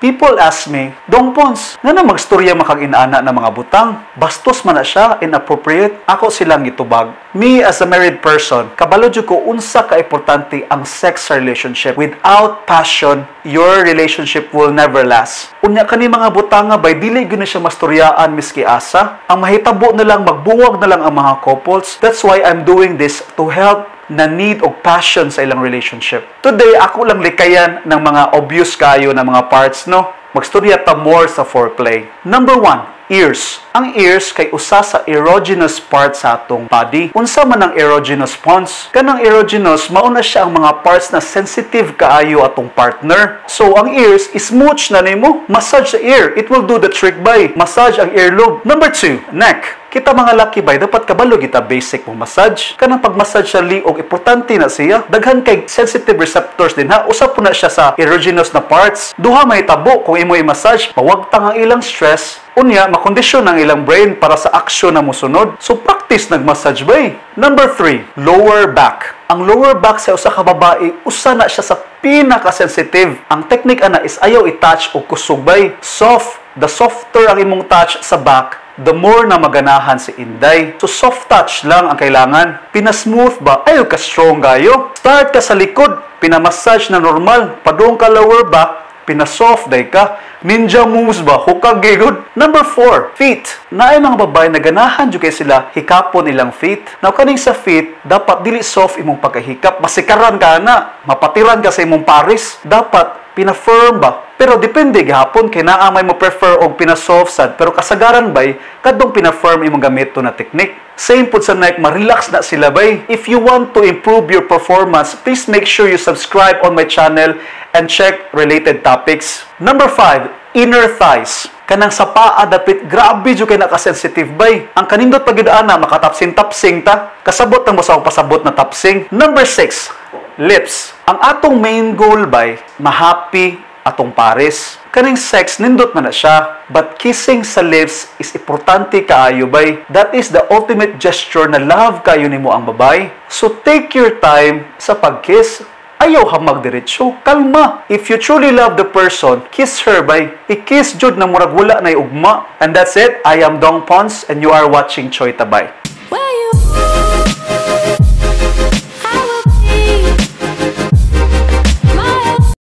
People ask me, Dong Pons, nga na magstorya makag-inana ng mga butang? Bastos man na siya, inappropriate? Ako silang itubag. Me as a married person, kabalo jud ko unsa ka importante ang sex relationship. Without passion, your relationship will never last. Unya kani mga butanga bay dili gyud na siya mastoryaan miski asa. Ang mahitabo na lang magbuwag na lang ang mga couples. That's why I'm doing this to help na need og passion sa ilang relationship. Today, ako lang likayan ng mga obvious kayo na mga parts, no? Magstorya ta more sa foreplay. Number 1, ears. Ang ears kay usa sa erogenous part sa atong body. Unsa man ang erogenous pons? Kanang erogenous, mauna siya ang mga parts na sensitive kaayo atong partner. So, ang ears, smooch na nimo. Massage sa ear. It will do the trick by. Massage ang earlobe. Number 2, neck. Kita mga laki bay, dapat kabalo kita basic mong massage. Kanang pag-massage sa liog, importante na siya. Daghan kay sensitive receptors din ha. Usap po na siya sa erogenous na parts. Duha may tabo kung imo i-massage. Pawagtang ang ilang stress. Unya, makondisyon ang ilang brain para sa aksyon na musunod. So, practice nag-massage bay. Number 3, lower back. Ang lower back sa usa ka babae, usa na siya sa pinaka-sensitive. Ang technique ana is ayaw i-touch o kusog bay. Soft. The softer ang imong touch sa back, the more na maganahan si Inday. So, soft touch lang ang kailangan. Pinasmooth ba? Ayaw ka strong gayo. Start ka sa likod. Pinamassage na normal. Padung ka lower back. Pinasoft day ka. Ninja moves ba? Hukag gigod. Number 4, feet. Naay mga babae na ganahan dyan kay sila hikapon ilang feet. Now, kaning sa feet, dapat dili soft imong pagkahikap. Masikaran ka na. Mapatiran ka sa imong paris. Dapat pina-firm ba? Pero depende gihapon kay naa may mo prefer og pina-soft sad pero kasagaran bay kadtong pina-firm imong gamit to na technique. Same pud sa neck, ma-relax na sila bay. If you want to improve your performance, please make sure you subscribe on my channel and check related topics. Number 5, inner thighs. Kanang sa paa dapit grabe jud kay naka-sensitive bay. Ang kanindot pagidaan na makatapsing-tapsing ta. Kasabot na mo sa pasabot na tapsing. Number 6, lips. Ang atong main goal bay, ma-happy atong pares. Kaning sex, nindot man na siya. But kissing sa lips is importante kaayo bay. That is the ultimate gesture na love kayo nimo ang babay. So take your time sa pag-kiss. Ayaw hamag diretsyo. Kalma. If you truly love the person, kiss her bay. I-kiss jud na murag wala na ugma. And that's it. I am Dong Pons and you are watching Choy Tabay.